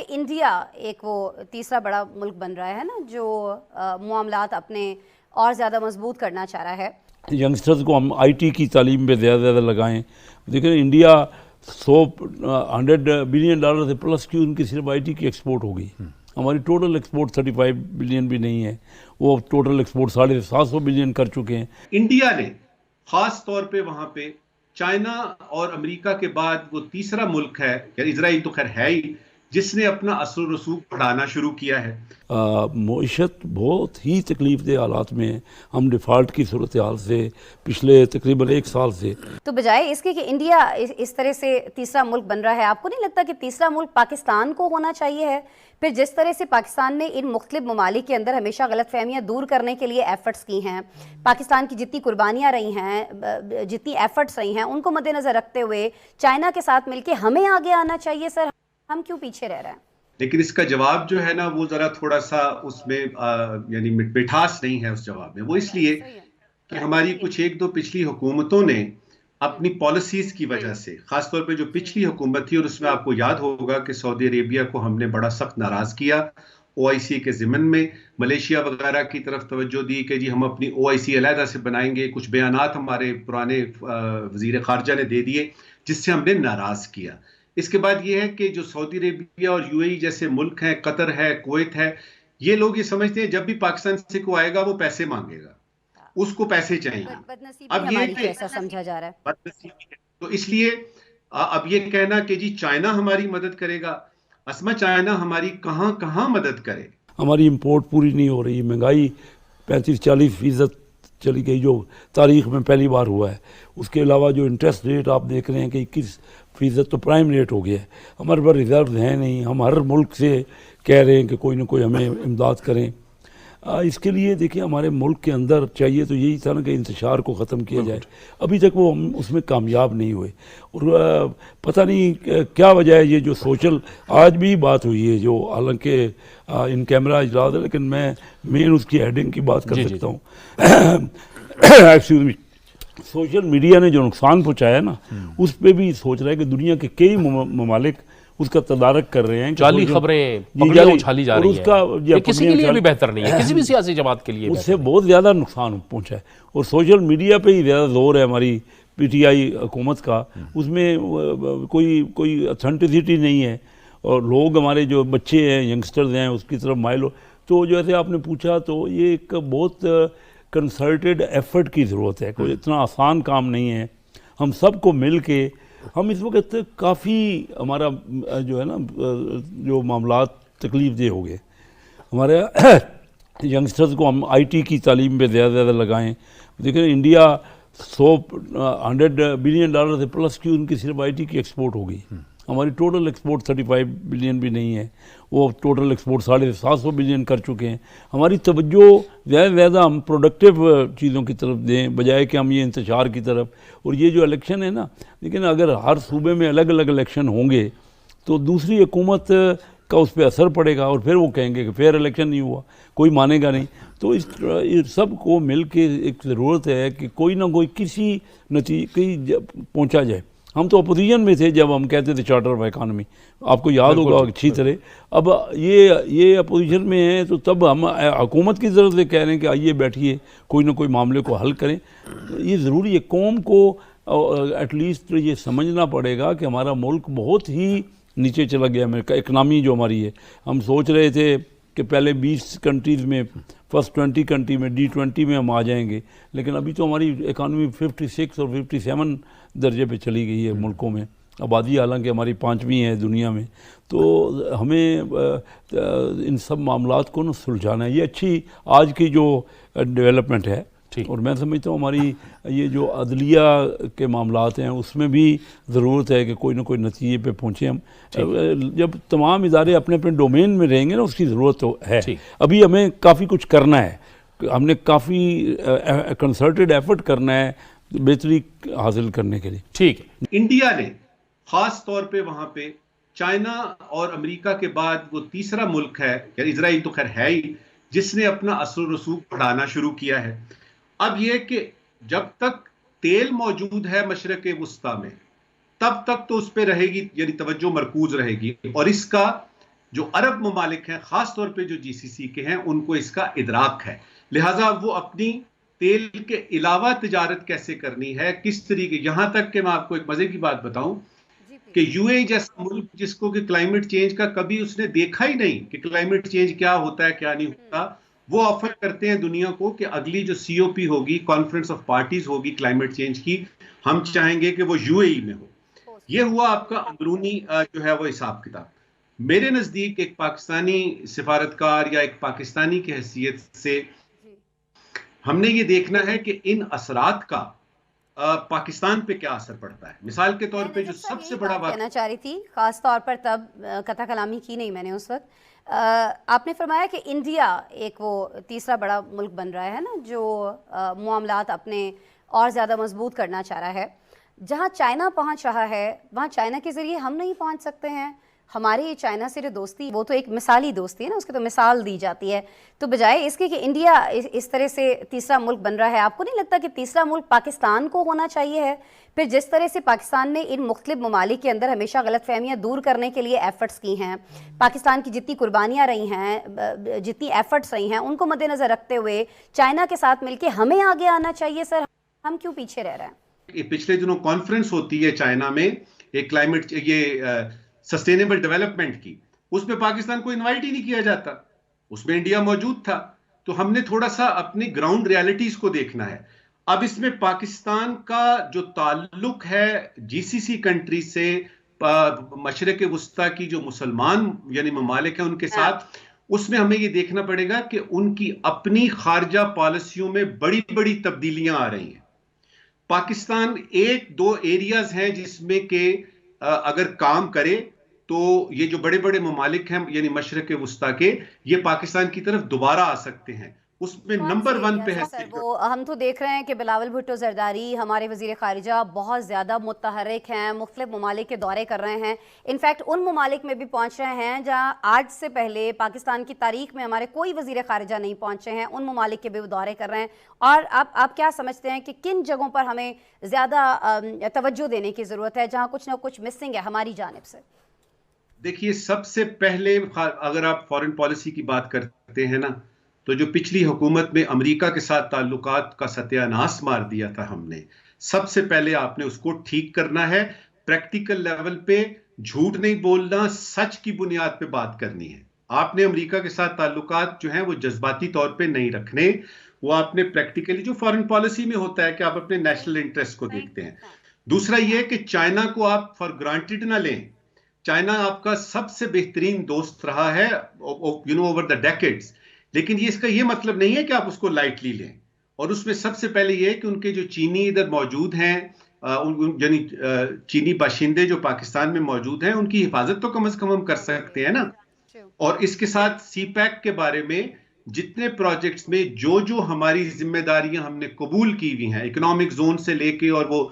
India एक वो तीसरा बड़ा मुल्क बन रहा है ना, जो मामलात अपने और ज़्यादा मजबूत करना चाह रहा है। यंगस्टर्स को हम आईटी की तालीम पे ज़्यादा लगाएं। देखिए इंडिया 100 बिलियन डॉलर से प्लस की उनकी सिर्फ आईटी की एक्सपोर्ट होगी। हमारी टोटल एक्सपोर्ट 35 बिलियन भी नहीं है, वो टोटल एक्सपोर्ट 750 बिलियन कर चुके हैं। इंडिया ने खास तौर पे वहां पे चाइना और अमेरिका के बाद वो तीसरा मुल्क है, इजराइल तो खैर है ही, जिसने अपना असर रसूख बढ़ाना शुरू किया है। मईशत बहुत ही तकलीफदेह हालात में है। हम डिफ़ॉल्ट की सूरत हाल से पिछले तकरीबन 1 साल से, तो बजाय इसके कि इंडिया इस तरह से तीसरा मुल्क बन रहा है, आपको नहीं लगता कि तीसरा मुल्क पाकिस्तान को होना चाहिए है? फिर जिस तरह से पाकिस्तान ने इन मुख्तलिफ ममालिक के अंदर हमेशा गलतफहमियाँ दूर करने के लिए एफर्ट्स की हैं, पाकिस्तान की जितनी कुर्बानियाँ रही हैं, जितनी एफर्ट्स रही हैं, उनको मद्देनज़र रखते हुए चाइना के साथ मिलकर हमें आगे आना चाहिए। सर, हम क्यों पीछे रह रहे हैं? लेकिन इसका जवाब जो है ना, वो जरा थोड़ा सा उसमें यानी मिठास नहीं है उस जवाब में। वो इसलिए कि हमारी कुछ एक दो पिछली हुकूमतों ने अपनी पॉलिसीज की वजह से, खासतौर पे जो पिछली हुकूमत थी, और उसमें आपको याद होगा कि सऊदी अरेबिया को हमने बड़ा सख्त नाराज किया ओआईसी के ज़िमन में, मलेशिया वगैरह की तरफ तवज्जो दी कि जी हम अपनी ओआईसी अलहदा से बनाएंगे। कुछ बयानात हमारे पुराने वजीर खारजा ने दे दिए जिससे हमने नाराज किया। इसके बाद ये है कि जो सऊदी अरेबिया और यूएई जैसे मुल्क हैं, कतर है, कुवैत है, ये लोग ये समझते हैं जब भी पाकिस्तान से कोई आएगा वो पैसे मांगेगा, उसको पैसे चाहिए। अब ये कैसा समझा जा रहा है? बदनसीबी है। तो इसलिए अब ये कहना कि जी चाइना हमारी मदद करेगा, असमा चाइना हमारी कहां कहां मदद करे। हमारी इंपोर्ट पूरी नहीं हो रही, महंगाई 35-40% चली गई, जो तारीख में पहली बार हुआ है। उसके अलावा जो इंटरेस्ट रेट आप देख रहे हैं कि 21% तो प्राइम रेट हो गया है। हमारे पास रिजर्व हैं नहीं, हम हर मुल्क से कह रहे हैं कि कोई ना कोई हमें इमदाद करें। इसके लिए देखिए हमारे मुल्क के अंदर चाहिए तो यही था ना कि इंतशार को ख़त्म किया जाए। अभी तक वो हम उसमें कामयाब नहीं हुए, और पता नहीं क्या वजह है। ये जो सोशल आज भी बात हुई है, जो हालांकि इन कैमरा इजलास है, लेकिन मैं मेन उसकी हेडिंग की बात कर सकता हूँ। एक्सक्यूज मी, सोशल मीडिया ने जो नुकसान पहुँचाया ना, उस पर भी सोच रहा है कि दुनिया के कई ममालिक उसका तदारक कर रहे हैं। जाली खबरें उछाली जा रही हैं। ये किसी के लिए भी बेहतर नहीं है, किसी भी सियासी जमात के लिए उससे बहुत ज़्यादा नुकसान पहुंचा है। और सोशल मीडिया पे ही ज़्यादा जोर है हमारी पीटीआई हुकूमत का, उसमें कोई अथेंटिसिटी नहीं है, और लोग हमारे जो बच्चे हैं, यंगस्टर्स हैं, उसकी तरफ माइल हो। तो जैसे आपने पूछा, तो ये एक बहुत कंसर्टेड एफर्ट की ज़रूरत है, कोई इतना आसान काम नहीं है। हम सबको मिल के, हम इस वक्त काफ़ी हमारा जो है ना, जो मामलात तकलीफदेह हो गए। हमारे यंगस्टर्स को हम आईटी की तालीम पे ज़्यादा लगाएं। देखिए इंडिया 100 बिलियन डॉलर से प्लस की उनकी सिर्फ आईटी की एक्सपोर्ट होगी। हमारी टोटल एक्सपोर्ट 35 बिलियन भी नहीं है, वो टोटल एक्सपोर्ट 750 बिलियन कर चुके हैं। हमारी तवज्जो ज़्यादा से ज़्यादा हम प्रोडक्टिव चीज़ों की तरफ दें, बजाय कि हम ये इंतशार की तरफ। और ये जो इलेक्शन है ना, लेकिन अगर हर सूबे में अलग अलग इलेक्शन होंगे तो दूसरी हुकूमत का उस पर असर पड़ेगा, और फिर वो कहेंगे कि फेयर इलेक्शन नहीं हुआ, कोई मानेगा नहीं। तो इस सब को मिल के एक ज़रूरत है कि कोई ना कोई किसी नतीजे पहुँचा जाए। हम तो अपोजिशन में थे जब हम कहते थे चार्टर ऑफ इकानमी, आपको याद होगा अच्छी तरह। अब ये अपोजिशन में है, तो तब हम हुकूमत की तरफ से कह रहे हैं कि आइए बैठिए, कोई ना कोई मामले को हल करें। ये ज़रूरी है, कौम को एटलीस्ट ये समझना पड़ेगा कि हमारा मुल्क बहुत ही नीचे चला गया है। इकनॉमी जो हमारी है, हम सोच रहे थे कि पहले 20 कंट्रीज़ में, फर्स्ट 20 कंट्री में, D20 में हम आ जाएंगे, लेकिन अभी तो हमारी इकानमी 56 और 57 दर्जे पे चली गई है मुल्कों में। आबादी हालांकि हमारी 5वीं है दुनिया में। तो हमें इन सब मामलात को ना सुलझाना है। ये अच्छी आज की जो डेवलपमेंट है, और मैं समझता हूँ हमारी ये जो अदलिया के मामलात हैं, उसमें भी ज़रूरत है कि कोई ना कोई नतीजे पे पहुँचे हम। जब तमाम इदारे अपने अपने डोमेन में रहेंगे ना, उसकी ज़रूरत तो है। अभी हमें काफ़ी कुछ करना है, हमने काफ़ी कंसर्टेड एफर्ट करना है बेहतरी हासिल करने के लिए। ठीक है, इंडिया ने खास तौर पे वहां पे चाइना और अमेरिका के बाद वो तीसरा मुल्क है, इजराइल तो खैर है ही, जिसने अपना असर रसूख बढ़ाना शुरू किया है। अब यह कि जब तक तेल मौजूद है मशरक़ वुस्ता में, तब तक तो उस पर रहेगी, यानी तवज्जो मरकूज रहेगी। और इसका जो अरब ममालिक हैं, खास तौर पे जो जीसीसी के हैं, उनको इसका इदराक है। लिहाजा वो अपनी तेल के अलावा तिजारत कैसे करनी है, किस तरीके, यहां तक कि मैं आपको एक मजे की बात बताऊं कि यूएई जैसा मुल्क जिसको कि क्लाइमेट चेंज का कभी उसने देखा ही नहीं कि क्लाइमेट चेंज क्या होता है क्या नहीं होता, वो ऑफर करते हैं दुनिया को कि अगली जो सीओपी होगी, कॉन्फ्रेंस ऑफ पार्टीज होगी क्लाइमेट चेंज की, हम चाहेंगे कि वो यूएई में हो। ये हुआ आपका अंदरूनी जो है वो हिसाब किताब। मेरे नजदीक एक पाकिस्तानी सिफारतकार या एक पाकिस्तानी की हैसियत से हमने ये देखना है कि इन असरात का पाकिस्तान पे क्या असर पड़ता है। मिसाल के तौर पे जो सबसे बड़ा बात कहना चाह रही थी, खास तौर पर तब कथा कलामी की नहीं मैंने उस वक्त, आपने फरमाया कि इंडिया एक वो तीसरा बड़ा मुल्क बन रहा है ना, जो मामलात अपने और ज़्यादा मजबूत करना चाह रहा है। जहाँ चाइना पहुँच रहा है वहाँ चाइना के ज़रिए हम नहीं पहुँच सकते हैं। हमारी चाइना से जो दोस्ती, वो तो एक मिसाली दोस्ती है ना, उसकी तो मिसाल दी जाती है। तो बजाय इसके कि इंडिया इस तरह से तीसरा मुल्क बन रहा है, आपको नहीं लगता कि तीसरा मुल्क पाकिस्तान को होना चाहिए है? फिर जिस तरह से पाकिस्तान ने इन मुख्तलिफ ममालिक के अंदर हमेशा गलतफहमियाँ दूर करने के लिए एफ़र्ट्स की हैं, पाकिस्तान की जितनी कुर्बानियाँ रही हैं, जितनी एफ़र्ट्स रही हैं, उनको मद्देनज़र रखते हुए चाइना के साथ मिलकर हमें आगे आना चाहिए। सर, हम क्यों पीछे रह रहे हैं? पिछले दिनों कॉन्फ्रेंस होती है चाइना में, एक क्लाइमेट, ये सस्टेनेबल डेवलपमेंट की, उसमें पाकिस्तान को इनवाइट ही नहीं किया जाता, उसमें इंडिया मौजूद था। तो हमने थोड़ा सा अपनी ग्राउंड रियलिटीज को देखना है। अब इसमें पाकिस्तान का जो ताल्लुक है जीसीसी कंट्री से, मशरक़ वस्ता की जो मुसलमान यानी ममालिक हैं उनके साथ, उसमें हमें ये देखना पड़ेगा कि उनकी अपनी खारजा पॉलिसियों में बड़ी बड़ी तब्दीलियां आ रही हैं। पाकिस्तान एक दो एरियाज हैं जिसमें के अगर काम करे तो ये जो बड़े बड़े ममालिक हैं यानी मशरक़ वस्ता के, ये पाकिस्तान की तरफ दोबारा आ सकते हैं। उसमें नंबर 1 पे है वो हम तो देख रहे हैं कि बिलावल भुट्टो जरदारी, हमारे वज़ीर ख़ारिजा, बहुत ज़्यादा मुतहर्रिक हैं, मुख्तलिफ ममालिक के दौरे कर रहे हैं। इनफैक्ट उन ममालिक में भी पहुँच रहे हैं जहाँ आज से पहले पाकिस्तान की तारीख में हमारे कोई वज़ीर ख़ारिजा नहीं पहुँचे हैं, उन ममालिक के भी वो दौरे कर रहे हैं। और आप क्या समझते हैं कि किन जगहों पर हमें ज़्यादा तवज्जो देने की ज़रूरत है, जहाँ कुछ ना कुछ मिसिंग है हमारी जानिब से? देखिए, सबसे पहले अगर आप फॉरेन पॉलिसी की बात करते हैं ना, तो जो पिछली हुकूमत में अमेरिका के साथ ताल्लुकात का सत्यानाश मार दिया था हमने, सबसे पहले आपने उसको ठीक करना है। प्रैक्टिकल लेवल पे झूठ नहीं बोलना, सच की बुनियाद पे बात करनी है। आपने अमेरिका के साथ ताल्लुकात जो हैं वो जज्बाती तौर पे नहीं रखने, वो आपने प्रैक्टिकली, जो फॉरेन पॉलिसी में होता है कि आप अपने नेशनल इंटरेस्ट को देखते हैं। दूसरा ये कि चाइना को आप फॉर ग्रांटेड ना लें। चाइना आपका सबसे बेहतरीन दोस्त रहा है ओवर द डेकेड्स, लेकिन ये इसका ये मतलब नहीं है कि आप उसको लाइटली लें। और उसमें सबसे पहले ये है कि उनके जो चीनी इधर मौजूद हैं, यानी चीनी बाशिंदे जो पाकिस्तान में मौजूद हैं, उनकी हिफाजत तो कम से कम हम कर सकते हैं ना। और इसके साथ सीपैक के बारे में जितने प्रोजेक्ट्स में जो जो हमारी जिम्मेदारियां हमने कबूल की हुई हैं, इकोनॉमिक जोन से लेके और वो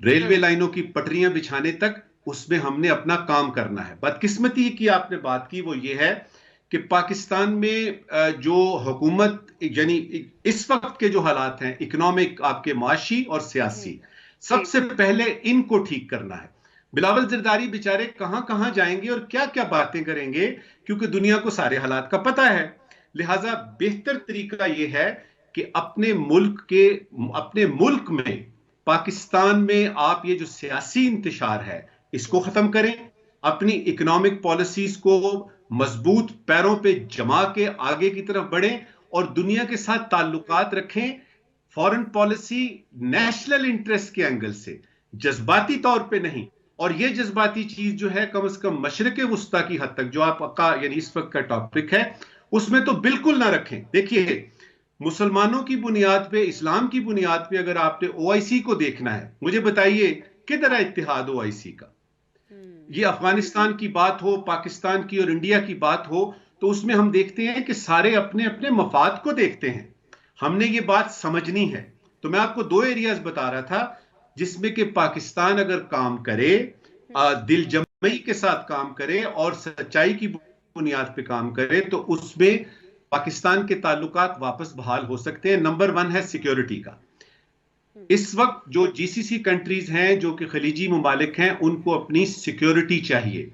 रेलवे लाइनों की पटरियां बिछाने तक, उसमें हमने अपना काम करना है। बदकिस्मती की आपने बात की वो ये है कि पाकिस्तान में जो हुकूमत, यानी इस वक्त के जो हालात हैं इकोनॉमिक, आपके माशी और सियासी, सबसे पहले इनको ठीक करना है। बिलावल जरदारी बेचारे कहां कहां जाएंगे और क्या क्या बातें करेंगे, क्योंकि दुनिया को सारे हालात का पता है। लिहाजा बेहतर तरीका यह है कि अपने मुल्क में, पाकिस्तान में आप ये जो सियासी इंतशार है इसको खत्म करें, अपनी इकोनॉमिक पॉलिसीज को मजबूत पैरों पे जमा के आगे की तरफ बढ़ें और दुनिया के साथ ताल्लुकात रखें। फॉरेन पॉलिसी नेशनल इंटरेस्ट के एंगल से, जज्बाती तौर पे नहीं। और ये जज्बाती चीज जो है कम से कम मशरिक वस्ता की हद तक, जो आपका यानी इस वक्त का टॉपिक है, उसमें तो बिल्कुल ना रखें। देखिए, मुसलमानों की बुनियाद पे, इस्लाम की बुनियाद पे अगर आपने ओआईसी को देखना है, मुझे बताइए किधर है इत्तेहाद ओआईसी का? ये अफगानिस्तान की बात हो, पाकिस्तान की और इंडिया की बात हो, तो उसमें हम देखते हैं कि सारे अपने अपने मफाद को देखते हैं। हमने ये बात समझनी है। तो मैं आपको 2 एरियाज बता रहा था जिसमें कि पाकिस्तान अगर काम करे, दिल जमई के साथ काम करे और सच्चाई की बुनियाद पे काम करे, तो उसमें पाकिस्तान के ताल्लुकात वापस बहाल हो सकते हैं। नंबर 1 है सिक्योरिटी का। इस वक्त जो जीसीसी कंट्रीज हैं, जो कि खलीजी ममालिक हैं, उनको अपनी सिक्योरिटी चाहिए।